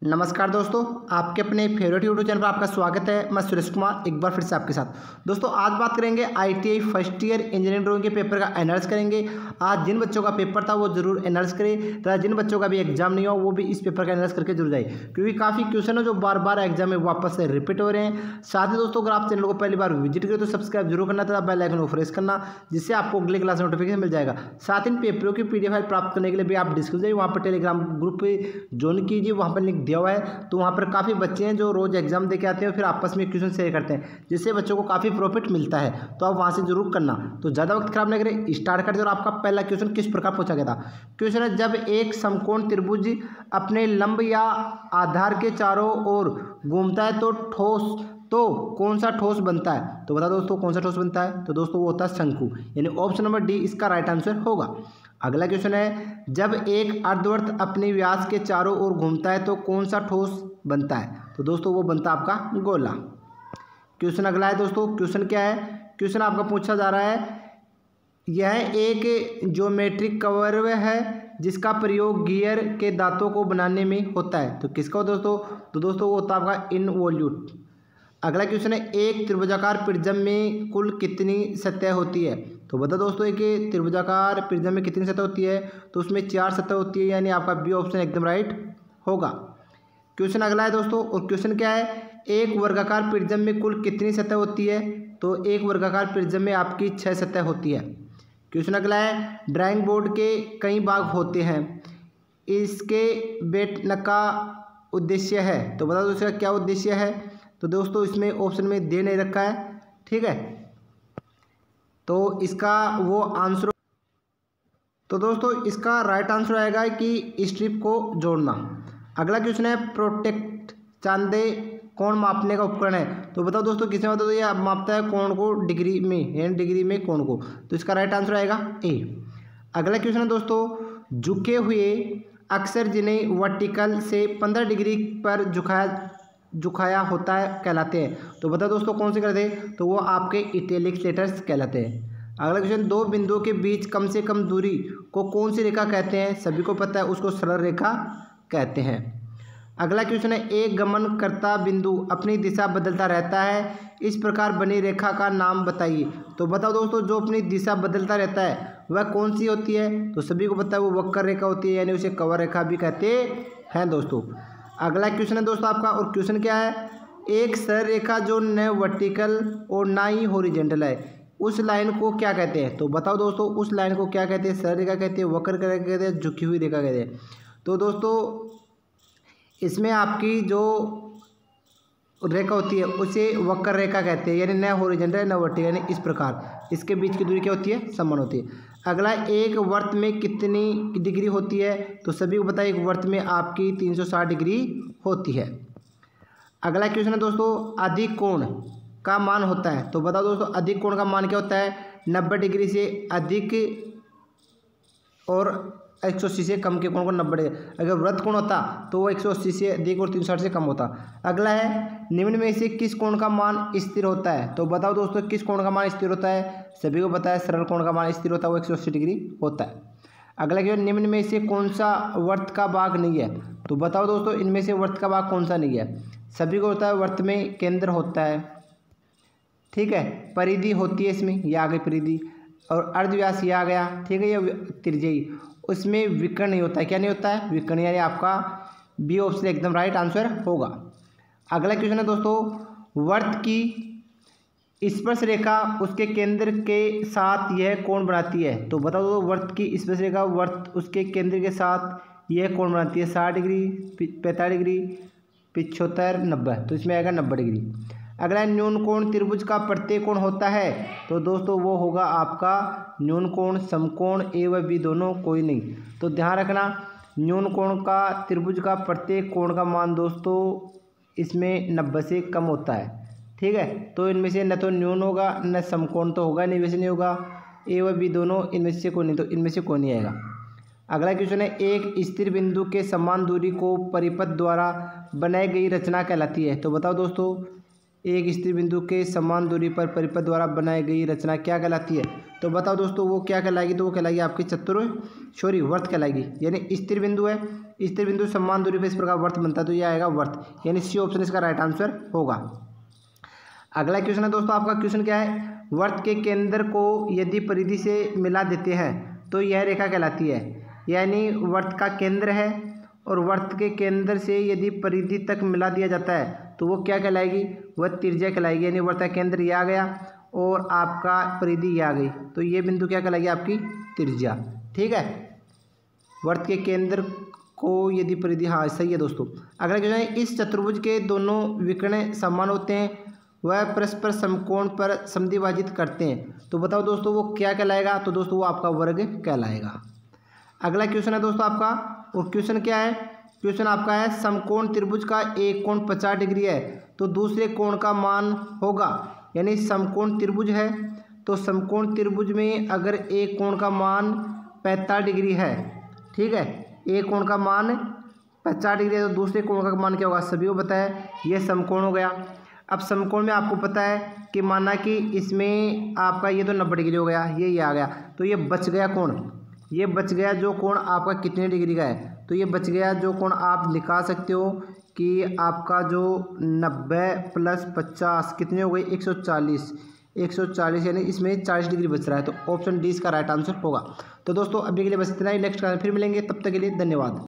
नमस्कार दोस्तों, आपके अपने फेवरेट यूट्यूब चैनल पर आपका स्वागत है। मैं सुरेश कुमार एक बार फिर से आपके साथ। दोस्तों आज बात करेंगे ITI first year engineering drawing के पेपर का एनालिसिस करेंगे। आज जिन बच्चों का पेपर था वो जरूर एनालिसिस करें तथा जिन बच्चों का भी एग्जाम नहीं हुआ वो भी इस पेपर का एनालिसिस करके जरूर जाए, क्योंकि काफ़ी क्वेश्चन है जो बार बार एग्जाम में वापस से रिपीट हो रहे हैं। साथ ही दोस्तों अगर आप चैनल को पहली बार विजिट करें तो सब्सक्राइब जरूर करना तथा बेल आइकन को प्रेस करना, जिससे आपको अगले क्लास नोटिफिकेशन मिल जाएगा। साथ ही इन पेपरों की पीडीएफ फाइल प्राप्त करने के लिए भी आप डिस्क्रिप्शन जाइए, वहाँ पर टेलीग्राम ग्रुप ज्वाइन कीजिए, वहाँ पर लिंक दिया हुआ है। तो वहाँ पर काफ़ी बच्चे हैं जो रोज़ एग्जाम दे के आते हैं फिर आपस में क्वेश्चन शेयर करते हैं, जिससे बच्चों को काफ़ी प्रॉफिट मिलता है। तो आप वहाँ से जरूर करना। तो ज़्यादा वक्त खराब नहीं करें, स्टार्ट करते। और आपका पहला क्वेश्चन किस प्रकार पूछा गया था। क्वेश्चन है, जब एक समकोण त्रिभुज अपने लंब या आधार के चारों ओर घूमता है तो कौन सा ठोस बनता है। तो बता दोस्तों कौन सा ठोस बनता है। तो दोस्तों वो होता है शंकु, यानी ऑप्शन नंबर डी इसका राइट आंसर होगा। अगला क्वेश्चन है, जब एक अर्धवृत्त अपने व्यास के चारों ओर घूमता है तो कौन सा ठोस बनता है। तो दोस्तों वो बनता है आपका गोला। क्वेश्चन अगला है दोस्तों, क्वेश्चन क्या है। क्वेश्चन आपका पूछा जा रहा है, यह एक ज्योमेट्रिक कर्व है जिसका प्रयोग गियर के दांतों को बनाने में होता है। तो किसका दोस्तों। तो दोस्तों वो होता है आपका इनवॉल्यूट। अगला क्वेश्चन है, एक त्रिभुजाकार प्रिज्म में कुल कितनी सतह होती है। तो बता दोस्तों एक त्रिभुजाकार प्रिज्म में कितनी सतह होती है। तो उसमें 4 सतह होती है, यानी आपका बी ऑप्शन एकदम राइट होगा। क्वेश्चन अगला है दोस्तों, और क्वेश्चन क्या है, एक वर्गाकार प्रिज्म में कुल कितनी सतह होती है। तो एक वर्गाकार प्रिज्म में आपकी 6 सतह होती है। क्वेश्चन अगला है, ड्राइंग बोर्ड के कई भाग होते हैं, इसके बैठने का उद्देश्य है। तो बता दो इसका क्या उद्देश्य है। तो दोस्तों इसमें ऑप्शन में दे नहीं रखा है, ठीक है। तो इसका वो आंसर, तो दोस्तों इसका राइट आंसर आएगा कि स्ट्रिप को जोड़ना। अगला क्वेश्चन है, प्रोटेक्ट चांदे कोण मापने का उपकरण है। तो बताओ दोस्तों किसमें बताओ। तो ये मापता है कोण को डिग्री में, यानी डिग्री में कोण को। तो इसका राइट आंसर आएगा ए। अगला क्वेश्चन है दोस्तों, झुके हुए अक्सर जिन्हें वर्टिकल से 15 डिग्री पर झुकाया होता है कहलाते हैं। तो बताओ दोस्तों कौन से कहलाते हैं। तो वो आपके इटैलिक लेटर्स कहलाते हैं। अगला क्वेश्चन, दो बिंदुओं के बीच कम से कम दूरी को कौन सी रेखा कहते हैं। सभी को पता है, उसको सरल रेखा कहते हैं। अगला क्वेश्चन है, एक गमन करता बिंदु अपनी दिशा बदलता रहता है, इस प्रकार बनी रेखा का नाम बताइए। तो बताओ दोस्तों जो अपनी दिशा बदलता रहता है वह कौन सी होती है। तो सभी को पता है वो वक्र रेखा होती है, यानी उसे कवर रेखा भी कहते हैं दोस्तों। अगला क्वेश्चन है दोस्तों आपका, और क्वेश्चन क्या है, एक सरल रेखा जो न वर्टिकल और ना ही हॉरिजॉन्टल है, उस लाइन को क्या कहते हैं। तो बताओ दोस्तों उस लाइन को क्या कहते हैं। सरल रेखा कहते हैं, वक्र रेखा कहते हैं, झुकी हुई रेखा कहते हैं। तो दोस्तों इसमें आपकी जो रेखा होती है उसे वक्र रेखा कहते हैं, यानी न हॉरिजॉन्टल न वर्टिकल, यानी इस प्रकार इसके बीच की दूरी क्या होती है, समान होती है। अगला, एक वृत्त में कितनी डिग्री होती है। तो सभी को पता है एक वृत्त में आपकी 360 डिग्री होती है। अगला क्वेश्चन है दोस्तों, अधिक कोण का मान होता है। तो बताओ दोस्तों अधिक कोण का मान क्या होता है। 90 डिग्री से अधिक और 180 से कम के कोण को 90 डिग्री। अगर वृत्त कोण होता तो वो 180 से अधिक और 360 से कम होता। अगला है, निम्न में से किस कोण का मान स्थिर होता है। तो बताओ दोस्तों किस कोण का मान स्थिर होता है। सभी को पता है सरल कोण का मान स्थिर होता है, वो 180 डिग्री होता है। अगला क्या, निम्न में से कौन सा वृत्त का भाग नहीं है। तो बताओ दोस्तों इनमें से वृत्त का भाग कौन सा नहीं है। सभी को होता है वृत्त में केंद्र होता है, ठीक है, परिधि होती है इसमें, यह आ गई परिधि, और अर्धव्यास ये आ गया, ठीक है, ये त्रिज्यी। उसमें विकर्ण नहीं होता है। क्या नहीं होता है, विकर्ण, यानी आपका बी ऑप्शन एकदम राइट आंसर होगा। अगला क्वेश्चन है दोस्तों, वृत्त की स्पर्श रेखा उसके केंद्र के साथ यह कोण बनाती है। तो बताओ दो वृत्त की स्पर्श रेखा वृत्त उसके केंद्र के साथ यह कोण बनाती है 60 डिग्री, 45 डिग्री, 75, 90। तो इसमें आएगा 90 डिग्री। अगला न्यून कोण त्रिभुज का प्रत्येक कोण होता है। तो दोस्तों वो होगा आपका न्यून कोण, समकोण, ए व बी दोनों, कोई नहीं। तो ध्यान रखना, न्यून कोण का त्रिभुज का प्रत्येक कोण का मान दोस्तों इसमें 90 से कम होता है, ठीक है। तो इनमें से न तो न्यून होगा न समकोण तो होगा नहीं, वैसे नहीं होगा। ए व बी दोनों इनमें से कोई नहीं, तो इनमें से कोई नहीं आएगा। अगला क्वेश्चन है, एक स्थिर बिंदु के समान दूरी को परिपथ द्वारा बनाई गई रचना कहलाती है। तो बताओ दोस्तों एक स्थिर बिंदु के समान दूरी पर परिपथ द्वारा बनाई गई रचना क्या कहलाती है? तो बताओ दोस्तों वो क्या कहलाएगी? तो वो कहलाएगी आपकी वर्त कहलाएगी। यानी स्थिर बिंदु है, स्थिर बिंदु समान दूरी पर इस प्रकार वर्त बनता है, तो ये आएगा वर्त, यानी सी ऑप्शन इसका राइट आंसर होगा। अगला क्वेश्चन है दोस्तों, आपका क्वेश्चन क्या है? वर्त के केंद्र को यदि परिधि से मिला देते हैं तो यह रेखा कहलाती है। यानी वर्त का केंद्र है और वर्त के केंद्र से यदि परिधि तक मिला दिया जाता है तो वो क्या कहलाएगी? वह त्रिज्या कहलाएगी। यानी वर्त का केंद्र ये आ गया और आपका परिधि ये आ गई, तो ये बिंदु क्या कहलाएगी? आपकी त्रिज्या। ठीक है, वर्त के केंद्र को यदि परिधि, हाँ सही है दोस्तों। अगला क्वेश्चन है, इस चतुर्भुज के दोनों विकर्ण समान होते हैं, वह परस्पर समकोण पर समद्विभाजित करते हैं, तो बताओ दोस्तों वो क्या कहलाएगा? तो दोस्तों वो आपका वर्ग कहलाएगा। अगला क्वेश्चन है दोस्तों आपका, और क्वेश्चन क्या है? क्वेश्चन आपका है, समकोण त्रिभुज का एक कोण 50 डिग्री है तो दूसरे कोण का मान होगा। यानी समकोण त्रिभुज है तो समकोण त्रिभुज में अगर एक कोण का मान 45 डिग्री है, ठीक है, एक कोण का मान 50 डिग्री है तो दूसरे कोण का मान क्या होगा? सभी को पता है, ये समकोण हो गया। अब समकोण में आपको पता है कि माना कि इसमें आपका ये तो 90 डिग्री हो गया, ये आ गया, तो ये बच गया कोण, ये बच गया जो कोण आपका कितने डिग्री का है? तो ये बच गया जो कोण आप निकाल सकते हो कि आपका जो 90 प्लस 50 कितने हो गए? 140, 140, यानी इसमें 40 डिग्री बच रहा है, तो ऑप्शन डी इसका राइट आंसर होगा। तो दोस्तों अभी के लिए बस इतना ही, नेक्स्ट क्लास में फिर मिलेंगे, तब तक के लिए धन्यवाद।